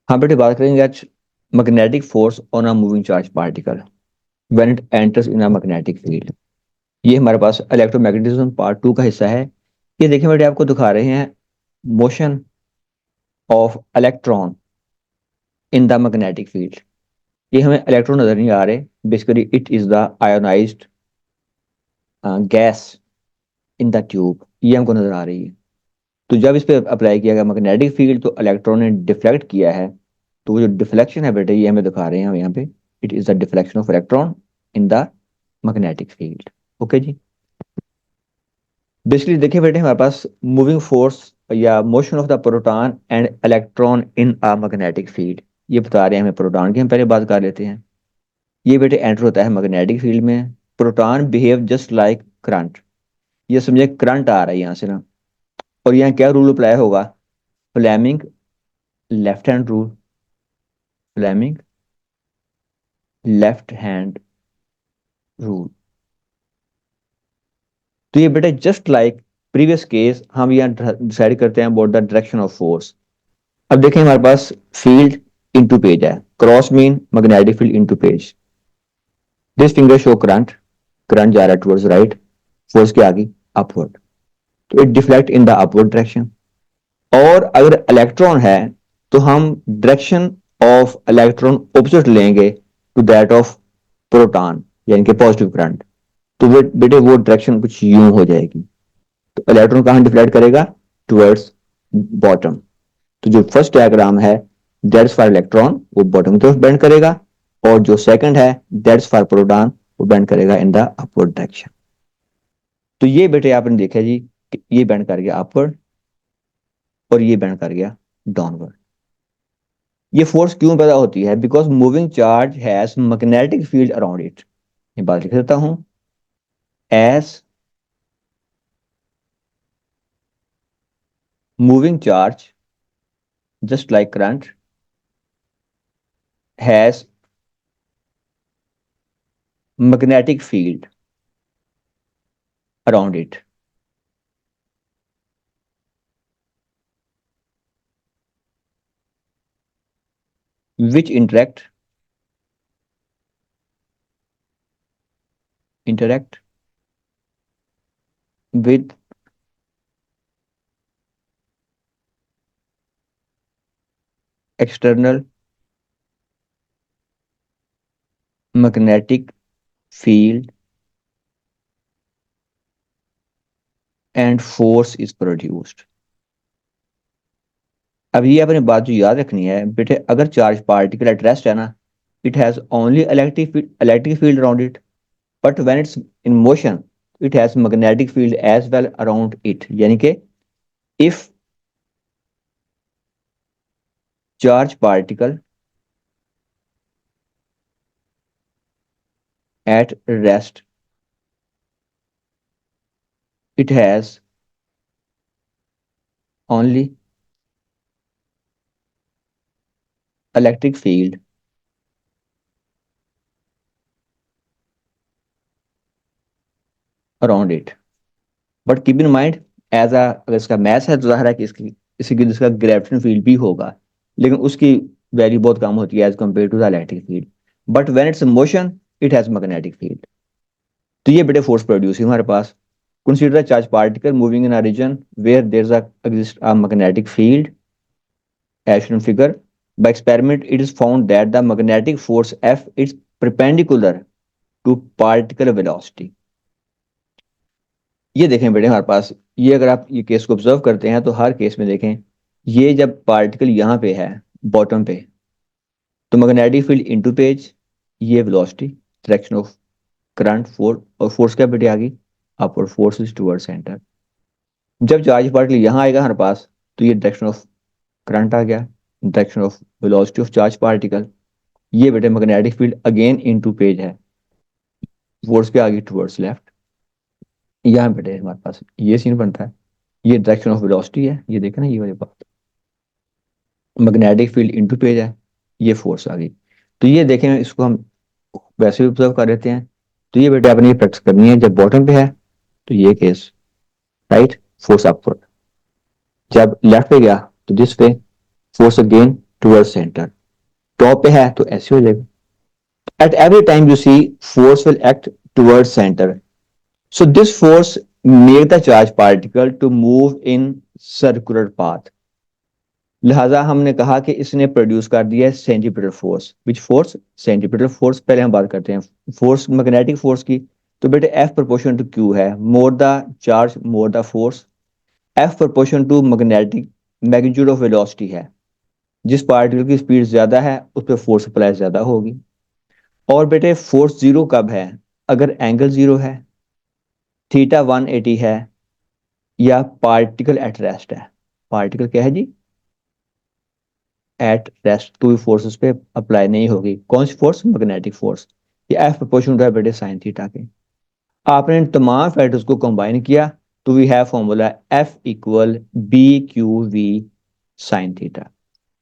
हाँ बेटे, बात करेंगे आज magnetic force on a moving charge particle when it enters in a magnetic field. ये हमारे पास इलेक्ट्रोमैग्नेटिज्म पार्ट 2 का हिस्सा है। ये देखिए बेटे, आपको दिखा रहे हैं motion of electron in the magnetic field. ये हमें इलेक्ट्रॉन नजर नहीं आ रहे, basically it is the ionised gas in the tube, ये हमको नजर आ रही है। तो जब इस पे अप्लाई किया गया मैग्नेटिक फील्ड तो इलेक्ट्रॉन ने डिफ्लेक्ट किया है। तो वो जो डिफ्लेक्शन है बेटे, ये हमें दिखा रहे हैं हम यहाँ पे, it is the deflection of electron in the magnetic field. Okay जी। बेसिकली देखिए बेटे, हमारे पास मूविंग फोर्स या motion of the proton and electron in a magnetic field, ये बता रहे हैं हमें प्रोटॉन की। हम पहले बात कर लेते हैं। ये बेटे एंटर होता है मैग्नेटिक फील्ड में। Proton behave just like current. ये समझे करंट आ रहा है यहाँ से ना, और यहाँ क्या रूल अप्लाई होगा? Fleming left hand rule. Fleming left hand rule. तो ये बेटा जस्ट लाइक प्रीवियस केस, हम यहाँ डिसाइड करते हैं about the direction of force. अब देखें, हमारे पास फील्ड इनटू पेज है, cross mean magnetic field into page. This finger show current, current जा रहा है टुवर्ड्स राइट, फोर्स के आगे अपवर्ड, तो it deflect in the upward direction. और अगर इलेक्ट्रॉन है तो हम डायरेक्शन ऑफ इलेक्ट्रॉन ऑपोजिट लेंगे टू दैट ऑफ प्रोटॉन, यानी कि पॉजिटिव करंट। तो बेटे वो डायरेक्शन कुछ यूं हो जाएगी। तो इलेक्ट्रॉन कहां डिफ्लेक्ट करेगा? Towards bottom. तो जो फर्स्ट डायग्राम है दैट्स फॉर इलेक्ट्रॉन, वो बॉटम की तरफ बेंड करेगा, और जो सेकंड है दैट्स फॉर प्रोटॉन, वो बेंड करेगा इन द अपवर्ड डायरेक्शन। तो ये बेटे आपने देखा जी कि ये बेंड कर गया अपवर्ड और ये बेंड कर गया डाउनवर्ड। ये फोर्स क्यों पैदा होती है? Because moving charge has magnetic field around it. ये बात लिख देता हूं, as moving charge just like current has magnetic field around it, which interact with external magnetic field and force is produced। अब ये अपनी बात जो याद रखनी है बेटे, अगर चार्ज पार्टिकल एट रेस्ट है ना, it has only electric field around it, but when it's in motion it has magnetic field as well around it. यानी कि if charge particle at rest it has only electric field around it, but keep in mind as a, अगर इसका math है तो जाहिर है कि इसकी इसी की जिसका ग्रेविटेशन फील्ड भी होगा, लेकिन उसकी वैल्यू बहुत कम होती है as compare to the electric field. But when it's motion it has magnetic field. तो ये बेटे फोर्स प्रोड्यूस है हमारे पास। Consider charge particle moving in a region where there is exist a magnetic field as shown in figure. By experiment it is found that the magnetic force F is perpendicular to particle velocity। ये देखें बेटे हमारे पास, ये अगर आप ये case को observe करते हैं तो हर केस में देखें, ये जब पार्टिकल यहाँ पे है बॉटम पे, तो मैग्नेटिक फील्ड इनटू पेज, ये velocity direction of current force, और फोर्स क्या बेटे आ गई upward, force is toward centre. जब चार्ज पार्टिकल यहाँ आएगा हमारे पास तो ये डायरेक्शन ऑफ करंट आ गया, direction of velocity of charge particle. ये बेटे magnetic field again into page है, फोर्स क्या आ गई टुवर्ड्स लेफ्ट। यहाँ बेटे हमारे पास ये सीन बनता है, ये डायरेक्शन ऑफ वेलोसिटी है, ये देखें ना ये वाली बात, मैग्नेटिक फील्ड इनटू पेज है, ये फोर्स आ गई। तो ये देखें, इसको हम वैसे भी ऑब्जर्व कर लेते हैं। तो ये बेटे आपने ये प्रैक्टिस करनी है जब बॉटम पे है तो ये केस, राइट, फोर्स अपवर्ड। जब लेफ्ट पे गया तो this way, force again toward centre. Top पे है तो ऐसे हो जाएगा। At every time you see, force will act towards center. So this force make the charge particle to move in circular path. लिहाजा हमने कहा कि इसने प्रोड्यूस कर दिया है centripetal force. Which force? Centripetal force. पहले हम बात करते हैं फोर्स, मैग्नेटिक फोर्स की। तो बेटे एफ प्रोपोर्शन टू क्यू है, more the charge more the force. F proportion to magnetic magnitude of velocity है। जिस पार्टिकल की स्पीड ज्यादा है उस पर फोर्स अप्लाई ज्यादा होगी। और बेटे फोर्स जीरो कब है? अगर एंगल जीरो है, थीटा 180 है, या पार्टिकल एट रेस्ट है। पार्टिकल क्या है जी? एट रेस्ट, तो फोर्स उस पर अप्लाई नहीं होगी। कौन सी फोर्स? Magnetic force. ये एफ प्रोपोर्शनल है बेटे साइन थीटा के। आपने इन तमाम फैक्टर्स को कंबाइन किया तो we have formula F equal B Q we sine theta.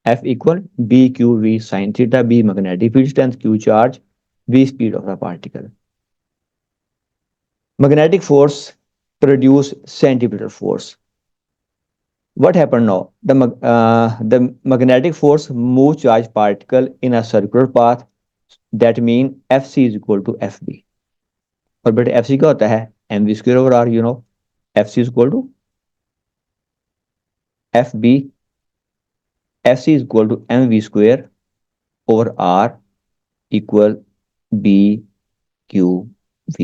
F equal B Q we sine theta. B magnetic field strength, q charge, v speed of the particle. Magnetic force produce centripetal force. What happened now? The magnetic force move charge particle in a circular path. That mean Fc is equal to Fb. और बेटे Fc क्या होता है? mv square over r, you know. Fc is equal to Fb. Fc is equal to mv square over r equal b q v.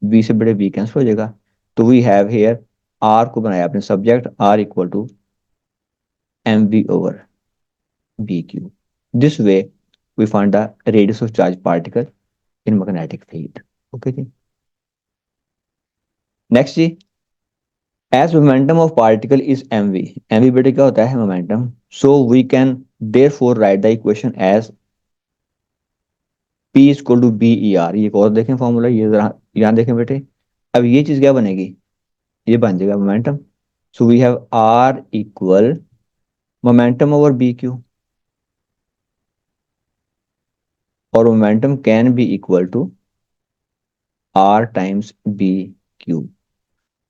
v से बड़े v cancel हो जाएगा। तो वी हैव हेयर r को बनाया अपने सब्जेक्ट, r इक्वल टू mv over bq. This way we find the radius of charged particle in magnetic field. Okay जी। नेक्स्ट जी, as momentum of particle is mv, mv बेटे क्या होता है? momentum. So we can therefore write the equation as p is equal to ber। ये एक और देखें फॉर्मूला, ये जरा यहाँ देखें बेटे। अब ये चीज क्या बनेगी? ये बन जाएगा momentum. So we have r equal momentum over B Q, और momentum can be equal to R times B Q.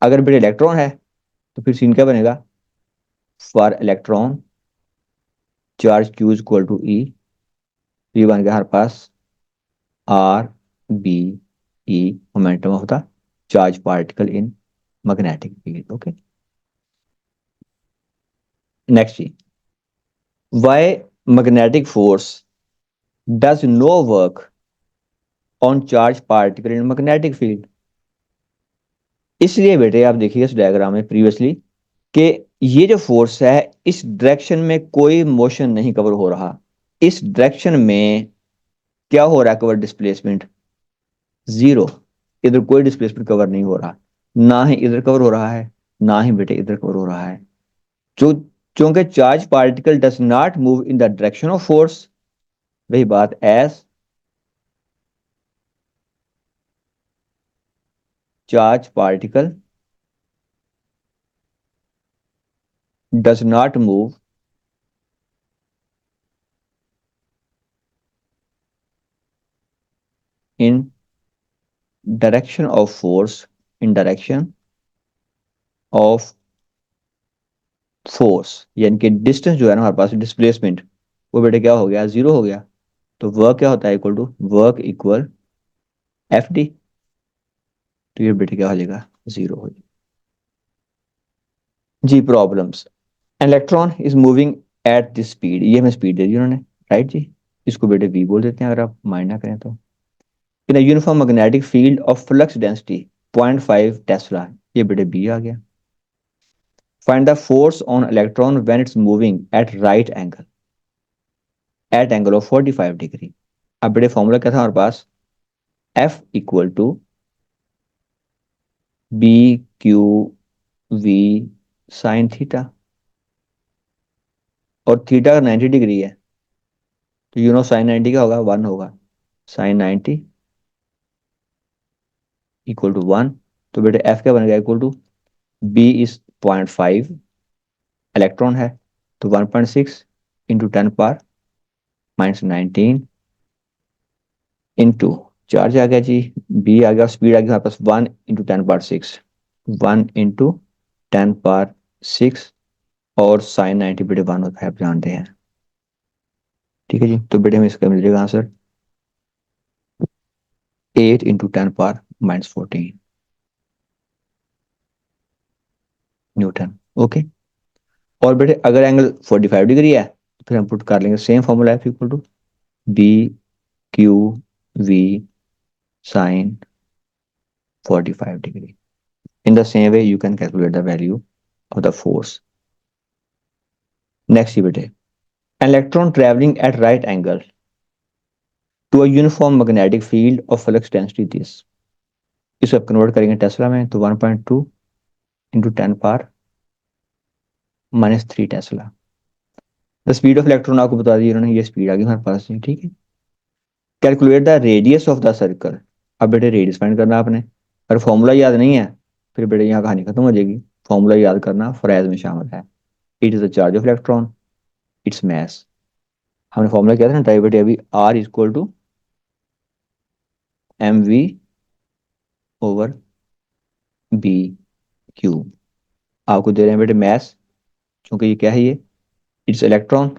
अगर बेटे इलेक्ट्रॉन है तो फिर सीन क्या बनेगा? For electron charge Q is equal to E. ये बन गया हमारे पास R B E, momentum of the charge particle in magnetic field. Okay, next जी, why magnetic force does no work on charge particle in magnetic field. इसलिए बेटे आप देखिए इस डायग्राम में प्रीवियसली कि ये जो फोर्स है इस डायरेक्शन में कोई मोशन नहीं कवर हो रहा। इस डायरेक्शन में क्या हो रहा है? Cover displacement zero. इधर कोई डिस्प्लेसमेंट कवर नहीं हो रहा, ना ही इधर कवर हो रहा है, ना ही बेटे इधर कवर हो रहा है। जो चूंकि charge particle does not move in the direction of force, वही बात एज charge particle does not move in direction of force, in direction of force, यानी कि डिस्टेंस जो है ना हमारे पास डिस्प्लेसमेंट, वो बेटे क्या हो गया? जीरो हो गया। तो वर्क क्या होता है? Equal to work equal F D. तो ये बेटे क्या हो जाएगा? जीरो हो जाएगा। जी problems, electron is moving at this speed. ये हमें स्पीड दे दी उन्होंने, राइट जी। इसको बेटे वी बोल देते हैं अगर आप माइंड ना करें तो। In a uniform magnetic field of flux density 0.5 tesla, ये बेटे बी आ गया। Find the force on electron when it's moving at right angle, at angle of 45 degree. अब बेटे फॉर्मूला क्या था हमारे पास? F equal to B Q we sine theta, और थीटा अगर 90 डिग्री है तो यू नो साइन 90 का होगा 1 होगा। Sine 90 equal to 1। तो बेटे एफ क्या बनेगा? Equal to B is 0.5, electron है तो 1.6 इंटू 10⁻⁻19 इंटू चार्ज आ गया जी, बी आ गया, स्पीड आ गया हमारे पास 1 इंटू 10⁻6। 1 × 10⁻⁶ और साइन 90 बेटे 1 होता है, आप जानते हैं। ठीक है जी, तो बेटे हमें इसका मिल जाएगा आंसर 8 × 10⁻⁻14 न्यूटन। ओके। और बेटे अगर एंगल 45 डिग्री है तो फिर हम पुट कर लेंगे सेम फॉर्मूला है, equal to BQV sine 45 degree. In the same way, you can calculate the value of the force. Next बेटे, an electron traveling at right angle to a uniform magnetic field of flux density this. इसे आप convert करेंगे Tesla में तो 1.2 into 10⁻³ Tesla. The speed of electron आपको बता दी उन्होंने, ये स्पीड आ गई हमारे पास। ठीक है। Calculate the radius of the circle. अब बेटे रेडियस फाइंड करना आपने, अगर फॉर्मूला याद नहीं है फिर बेटे यहाँ कहानी खत्म हो जाएगी। फॉर्मूला याद करना फ्रेज में शामिल है। It is the charge of electron, its mass. हमने फॉर्मूला किया था ना टाइप बेटे अभी, R = mv/b/q। आपको दे रहे हैं बेटे मैस, क्योंकि ये क्या है, ये इट्स इलेक्ट्रॉन।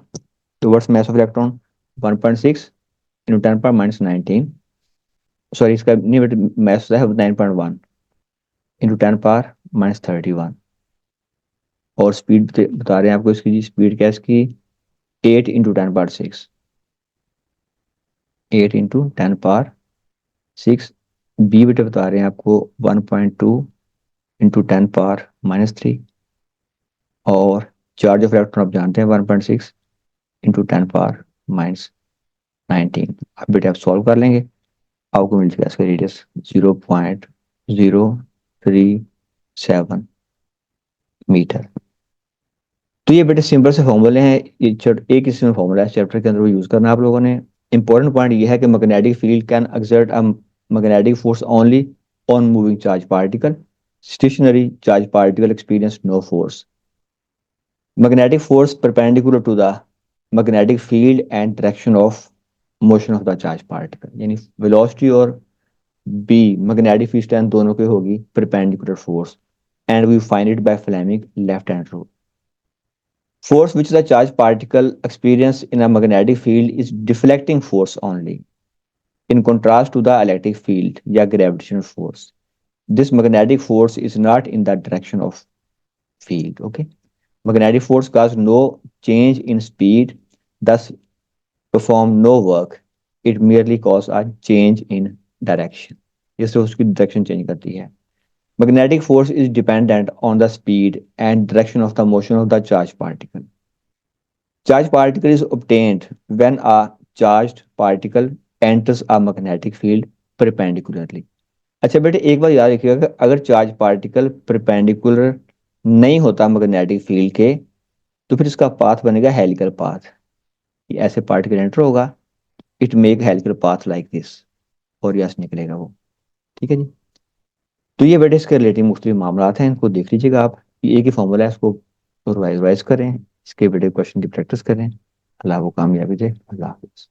तो what's mass of electron 1.6 × 10⁻⁻19। Sorry, इसका नहीं बेटे, मैस है 9.1 × 10⁻⁻31। और स्पीड बता रहे हैं आपको इसकी, स्पीड क्या है इसकी 8 × 10⁻⁶। 8 × 10⁻⁶। बी बेटे बता रहे हैं आपको 1.2 × 10⁻⁻3। और चार्ज ऑफ इलेक्ट्रॉन आप जानते हैं 1.6 × 10⁻⁻19। अब बेटे आप सॉल्व कर लेंगे, आपको मिल जाएगा इसका रेडियस 0.037 मीटर। तो ये बेटे सिंपल से फॉर्मूले हैं, एक इसमें फॉर्मूला है चैप्टर के अंदर, वो यूज करना आप लोगों ने। इंपॉर्टेंट पॉइंट ये है कि magnetic field can exert a magnetic force only on moving charge particle. Stationary charge particle experience no force. Magnetic force perpendicular to the magnetic field and direction of motion of the charge particle, यानी velocity और B magnetic field strength दोनों के होगी perpendicular force. And we find it by Fleming left hand rule. Force which the charged particle experience in a magnetic field is deflecting force only, in contrast to the electric field या gravitational force. This magnetic force is not in the direction of field. Okay, magnetic force causes no change in speed, thus perform no work. It merely causes a change in direction. जिससे उसकी direction change करती है। Magnetic force is dependent on the speed and direction of the motion of the charged particle. Charged particle is obtained when a charged particle enters a magnetic field perpendicularly. अच्छा बेटे एक बात याद रखिएगा कि अगर चार्ज पार्टिकल परपेंडिकुलर नहीं होता मैग्नेटिक फील्ड के तो फिर इसका पाथ बनेगा हेलिकल पाथ। ये ऐसे पार्टिकल एंटर होगा, it make helical path like this, और यस निकलेगा वो। ठीक है जी। तो ये बेटे इसके रिलेटिव मुख्तलिफ मामला हैं, इनको देख लीजिएगा आप। ये एक ही फॉर्मूला है, इसको रिवाइज करें, इसके बेटे क्वेश्चन की प्रैक्टिस करें। अल्लाह को कामयाबी दे। अल्लाह हाफिज़।